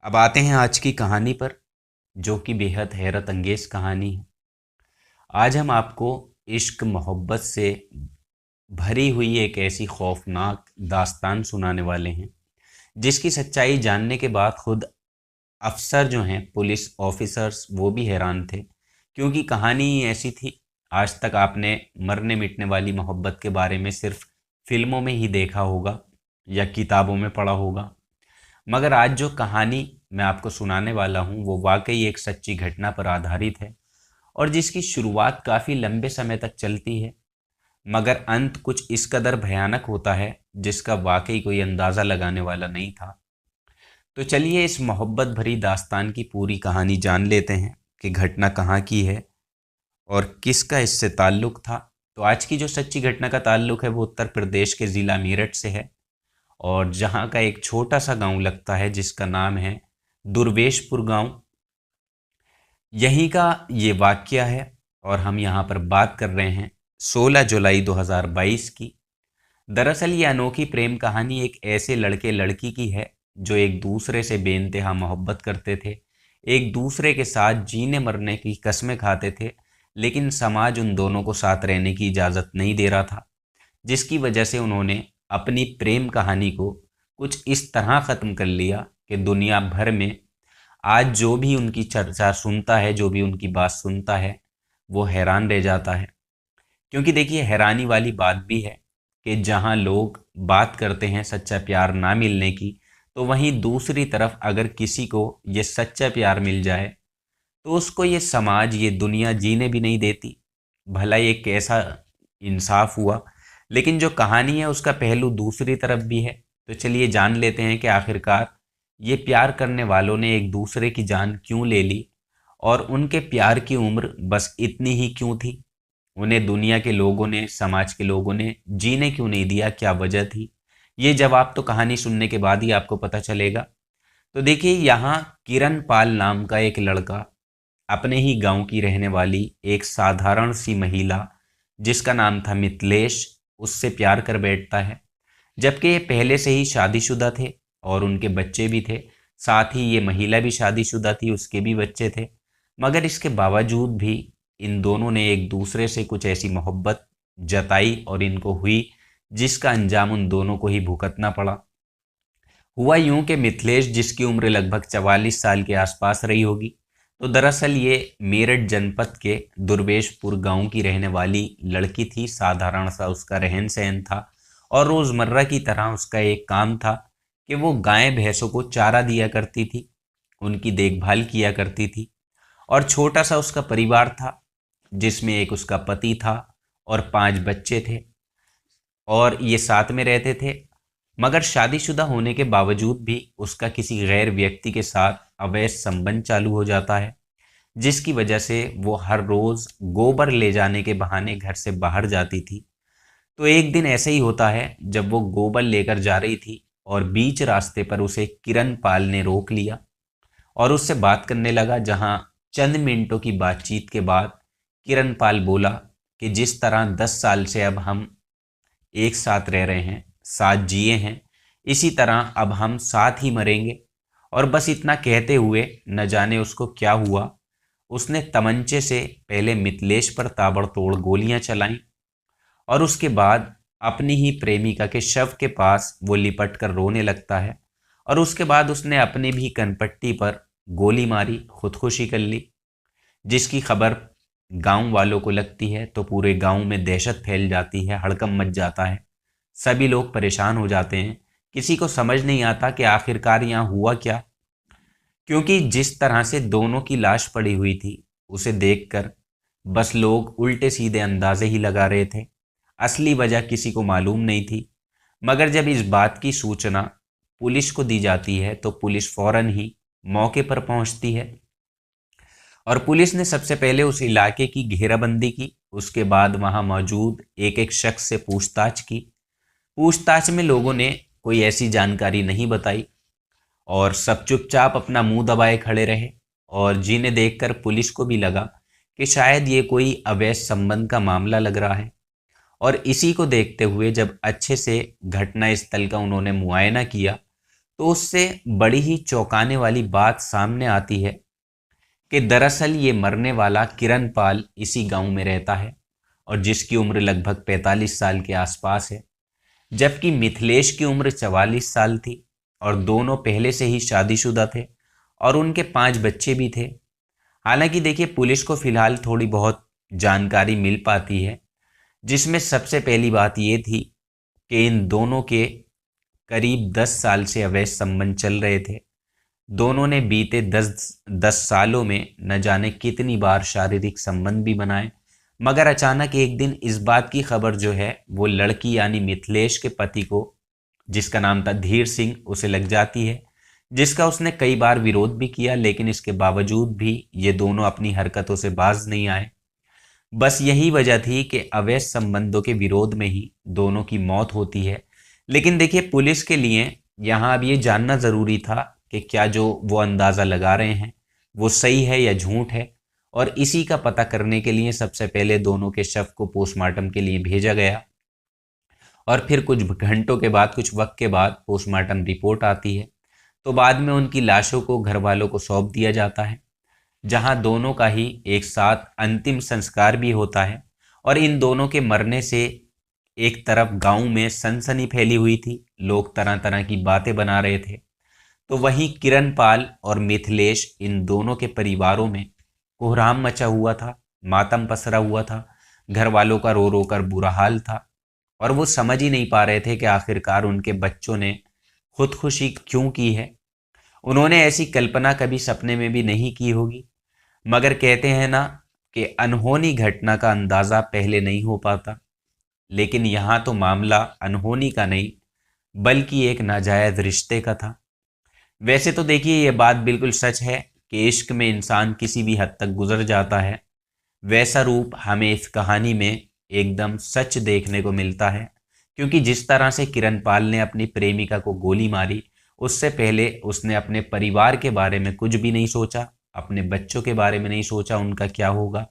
अब आते हैं आज की कहानी पर, जो कि बेहद हैरत अंगेज कहानी है। आज हम आपको इश्क मोहब्बत से भरी हुई एक ऐसी खौफनाक दास्तान सुनाने वाले हैं, जिसकी सच्चाई जानने के बाद खुद अफसर जो हैं, पुलिस ऑफिसर्स, वो भी हैरान थे। क्योंकि कहानी ही ऐसी थी। आज तक आपने मरने मिटने वाली मोहब्बत के बारे में सिर्फ फिल्मों में ही देखा होगा या किताबों में पढ़ा होगा, मगर आज जो कहानी मैं आपको सुनाने वाला हूँ वो वाकई एक सच्ची घटना पर आधारित है, और जिसकी शुरुआत काफ़ी लंबे समय तक चलती है, मगर अंत कुछ इस कदर भयानक होता है जिसका वाकई कोई अंदाज़ा लगाने वाला नहीं था। तो चलिए इस मोहब्बत भरी दास्तान की पूरी कहानी जान लेते हैं कि घटना कहाँ की है और किसका इससे ताल्लुक़ था। तो आज की जो सच्ची घटना का ताल्लुक़ है वो उत्तर प्रदेश के ज़िला मेरठ से है, और जहाँ का एक छोटा सा गांव लगता है जिसका नाम है दुर्वेशपुर गांव। यहीं का ये वाकया है, और हम यहाँ पर बात कर रहे हैं 16 जुलाई 2022 की। दरअसल ये अनोखी प्रेम कहानी एक ऐसे लड़के लड़की की है जो एक दूसरे से बेइंतहा मोहब्बत करते थे, एक दूसरे के साथ जीने मरने की कस्में खाते थे, लेकिन समाज उन दोनों को साथ रहने की इजाज़त नहीं दे रहा था, जिसकी वजह से उन्होंने अपनी प्रेम कहानी को कुछ इस तरह ख़त्म कर लिया कि दुनिया भर में आज जो भी उनकी चर्चा सुनता है, जो भी उनकी बात सुनता है, वो हैरान रह जाता है। क्योंकि देखिए, हैरानी वाली बात भी है कि जहाँ लोग बात करते हैं सच्चा प्यार ना मिलने की, तो वहीं दूसरी तरफ अगर किसी को ये सच्चा प्यार मिल जाए तो उसको ये समाज, ये दुनिया जीने भी नहीं देती। भला ये कैसा इंसाफ हुआ। लेकिन जो कहानी है उसका पहलू दूसरी तरफ भी है। तो चलिए जान लेते हैं कि आखिरकार ये प्यार करने वालों ने एक दूसरे की जान क्यों ले ली, और उनके प्यार की उम्र बस इतनी ही क्यों थी। उन्हें दुनिया के लोगों ने, समाज के लोगों ने जीने क्यों नहीं दिया, क्या वजह थी। ये जवाब तो कहानी सुनने के बाद ही आपको पता चलेगा। तो देखिए, यहाँ किरण पाल नाम का एक लड़का अपने ही गांव की रहने वाली एक साधारण सी महिला, जिसका नाम था मिथिलेश, उससे प्यार कर बैठता है। जबकि ये पहले से ही शादीशुदा थे और उनके बच्चे भी थे। साथ ही ये महिला भी शादीशुदा थी, उसके भी बच्चे थे। मगर इसके बावजूद भी इन दोनों ने एक दूसरे से कुछ ऐसी मोहब्बत जताई और इनको हुई, जिसका अंजाम उन दोनों को ही भुगतना पड़ा। हुआ यूं कि मिथिलेश, जिसकी उम्र लगभग 44 साल के आसपास रही होगी, तो दरअसल ये मेरठ जनपद के दुर्वेशपुर गांव की रहने वाली लड़की थी। साधारण सा उसका रहन सहन था, और रोज़मर्रा की तरह उसका एक काम था कि वो गाय भैंसों को चारा दिया करती थी, उनकी देखभाल किया करती थी। और छोटा सा उसका परिवार था, जिसमें एक उसका पति था और 5 बच्चे थे, और ये साथ में रहते थे। मगर शादीशुदा होने के बावजूद भी उसका किसी गैर व्यक्ति के साथ अवैध संबंध चालू हो जाता है, जिसकी वजह से वो हर रोज़ गोबर ले जाने के बहाने घर से बाहर जाती थी। तो एक दिन ऐसे ही होता है जब वो गोबर लेकर जा रही थी, और बीच रास्ते पर उसे किरण पाल ने रोक लिया और उससे बात करने लगा। जहां चंद मिनटों की बातचीत के बाद किरण पाल बोला कि जिस तरह 10 साल से अब हम एक साथ रह रहे हैं, साथ जिए हैं, इसी तरह अब हम साथ ही मरेंगे। और बस इतना कहते हुए न जाने उसको क्या हुआ, उसने तमंचे से पहले मिथिलेश पर ताबड़तोड़ गोलियां चलाईं, और उसके बाद अपनी ही प्रेमिका के शव के पास वो लिपट कर रोने लगता है। और उसके बाद उसने अपनी भी कनपट्टी पर गोली मारी, खुदकुशी कर ली। जिसकी खबर गांव वालों को लगती है तो पूरे गांव में दहशत फैल जाती है, हड़कंप मच जाता है। सभी लोग परेशान हो जाते हैं। किसी को समझ नहीं आता कि आखिरकार यहाँ हुआ क्या, क्योंकि जिस तरह से दोनों की लाश पड़ी हुई थी, उसे देखकर बस लोग उल्टे सीधे अंदाजे ही लगा रहे थे। असली वजह किसी को मालूम नहीं थी। मगर जब इस बात की सूचना पुलिस को दी जाती है तो पुलिस फौरन ही मौके पर पहुंचती है, और पुलिस ने सबसे पहले उस इलाके की घेराबंदी की। उसके बाद वहां मौजूद एक एक शख्स से पूछताछ की। पूछताछ में लोगों ने कोई ऐसी जानकारी नहीं बताई, और सब चुपचाप अपना मुंह दबाए खड़े रहे। और जिन्हें देखकर पुलिस को भी लगा कि शायद ये कोई अवैध संबंध का मामला लग रहा है। और इसी को देखते हुए जब अच्छे से घटना स्थल का उन्होंने मुआयना किया, तो उससे बड़ी ही चौंकाने वाली बात सामने आती है कि दरअसल ये मरने वाला किरण पाल इसी गांव में रहता है और जिसकी उम्र लगभग 45 साल के आसपास है, जबकि मिथिलेश की उम्र 44 साल थी और दोनों पहले से ही शादीशुदा थे और उनके 5 बच्चे भी थे। हालांकि देखिए, पुलिस को फिलहाल थोड़ी बहुत जानकारी मिल पाती है, जिसमें सबसे पहली बात ये थी कि इन दोनों के करीब 10 साल से अवैध संबंध चल रहे थे। दोनों ने बीते 10 सालों में न जाने कितनी बार शारीरिक संबंध भी बनाए, मगर अचानक एक दिन इस बात की खबर जो है वो लड़की यानी मिथिलेश के पति को, जिसका नाम था धीर सिंह, उसे लग जाती है, जिसका उसने कई बार विरोध भी किया, लेकिन इसके बावजूद भी ये दोनों अपनी हरकतों से बाज नहीं आए। बस यही वजह थी कि अवैध संबंधों के विरोध में ही दोनों की मौत होती है। लेकिन देखिए, पुलिस के लिए यहाँ अब ये जानना ज़रूरी था कि क्या जो वो अंदाज़ा लगा रहे हैं वो सही है या झूठ है, और इसी का पता करने के लिए सबसे पहले दोनों के शव को पोस्टमार्टम के लिए भेजा गया और फिर कुछ घंटों के बाद, कुछ वक्त के बाद पोस्टमार्टम रिपोर्ट आती है। तो बाद में उनकी लाशों को घर वालों को सौंप दिया जाता है, जहां दोनों का ही एक साथ अंतिम संस्कार भी होता है। और इन दोनों के मरने से एक तरफ गांव में सनसनी फैली हुई थी, लोग तरह तरह की बातें बना रहे थे, तो वहीं किरण पाल और मिथिलेश, इन दोनों के परिवारों में कोहराम मचा हुआ था, मातम पसरा हुआ था, घर वालों का रो रो कर बुरा हाल था और वो समझ ही नहीं पा रहे थे कि आखिरकार उनके बच्चों ने खुदकुशी क्यों की है। उन्होंने ऐसी कल्पना कभी सपने में भी नहीं की होगी, मगर कहते हैं ना कि अनहोनी घटना का अंदाज़ा पहले नहीं हो पाता। लेकिन यहाँ तो मामला अनहोनी का नहीं बल्कि एक नाजायज़ रिश्ते का था। वैसे तो देखिए, ये बात बिल्कुल सच है कि इश्क में इंसान किसी भी हद तक गुजर जाता है। वैसा रूप हमें इस कहानी में एकदम सच देखने को मिलता है, क्योंकि जिस तरह से किरण पाल ने अपनी प्रेमिका को गोली मारी, उससे पहले उसने अपने परिवार के बारे में कुछ भी नहीं सोचा, अपने बच्चों के बारे में नहीं सोचा उनका क्या होगा,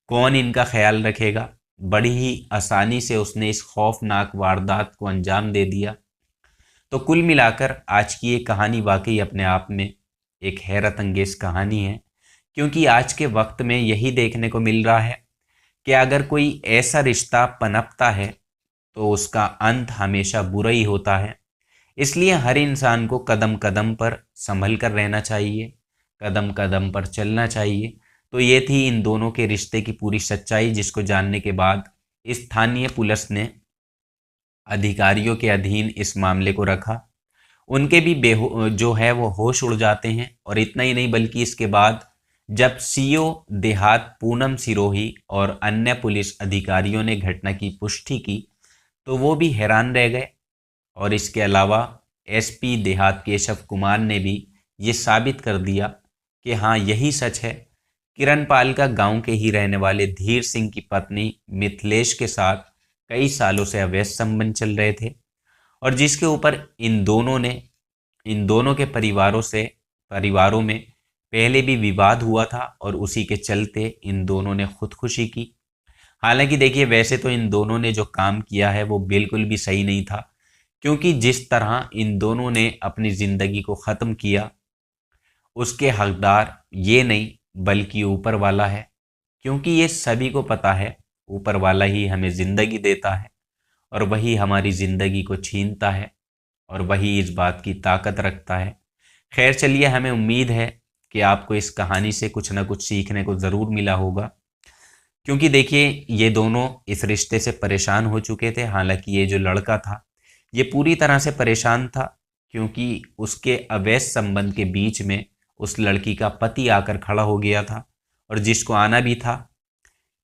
कौन इनका ख्याल रखेगा। बड़ी ही आसानी से उसने इस खौफनाक वारदात को अंजाम दे दिया। तो कुल मिलाकर आज की ये कहानी वाकई अपने आप में एक हैरत अंगेज कहानी है, क्योंकि आज के वक्त में यही देखने को मिल रहा है कि अगर कोई ऐसा रिश्ता पनपता है तो उसका अंत हमेशा बुरा ही होता है। इसलिए हर इंसान को कदम कदम पर संभल कर रहना चाहिए, कदम कदम पर चलना चाहिए। तो ये थी इन दोनों के रिश्ते की पूरी सच्चाई, जिसको जानने के बाद स्थानीय पुलिस ने अधिकारियों के अधीन इस मामले को रखा। उनके भी जो है वो होश उड़ जाते हैं। और इतना ही नहीं, बल्कि इसके बाद जब सीओ देहात पूनम सिरोही और अन्य पुलिस अधिकारियों ने घटना की पुष्टि की तो वो भी हैरान रह गए। और इसके अलावा एसपी देहात केशव कुमार ने भी ये साबित कर दिया कि हाँ, यही सच है। किरण पाल का गांव के ही रहने वाले धीर सिंह की पत्नी मिथिलेश के साथ कई सालों से अवैध संबंध चल रहे थे और जिसके ऊपर इन दोनों के परिवारों में पहले भी विवाद हुआ था और उसी के चलते इन दोनों ने खुदकुशी की। हालांकि देखिए, वैसे तो इन दोनों ने जो काम किया है वो बिल्कुल भी सही नहीं था, क्योंकि जिस तरह इन दोनों ने अपनी ज़िंदगी को ख़त्म किया उसके हकदार ये नहीं बल्कि ऊपर वाला है। क्योंकि ये सभी को पता है, ऊपर वाला ही हमें ज़िंदगी देता है और वही हमारी ज़िंदगी को छीनता है और वही इस बात की ताकत रखता है। खैर चलिए, हमें उम्मीद है कि आपको इस कहानी से कुछ ना कुछ सीखने को ज़रूर मिला होगा, क्योंकि देखिए, ये दोनों इस रिश्ते से परेशान हो चुके थे। हालांकि ये जो लड़का था ये पूरी तरह से परेशान था, क्योंकि उसके अवैध संबंध के बीच में उस लड़की का पति आकर खड़ा हो गया था और जिसको आना भी था,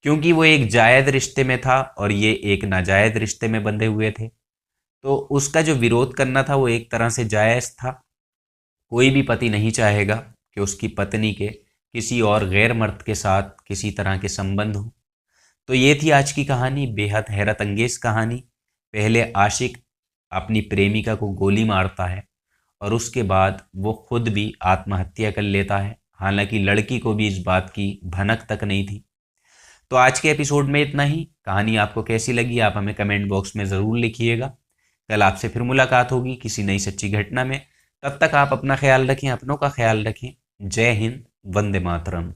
क्योंकि वो एक जायज़ रिश्ते में था और ये एक नाजायज़ रिश्ते में बंधे हुए थे। तो उसका जो विरोध करना था वो एक तरह से जायज़ था। कोई भी पति नहीं चाहेगा कि उसकी पत्नी के किसी और गैर मर्द के साथ किसी तरह के संबंध हो। तो ये थी आज की कहानी, बेहद हैरत अंगेज कहानी। पहले आशिक अपनी प्रेमिका को गोली मारता है और उसके बाद वो खुद भी आत्महत्या कर लेता है। हालांकि लड़की को भी इस बात की भनक तक नहीं थी। तो आज के एपिसोड में इतना ही। कहानी आपको कैसी लगी आप हमें कमेंट बॉक्स में ज़रूर लिखिएगा। कल आपसे फिर मुलाकात होगी किसी नई सच्ची घटना में। तब तक आप अपना ख्याल रखें, अपनों का ख्याल रखें। जय हिंद, वंदे मातरम।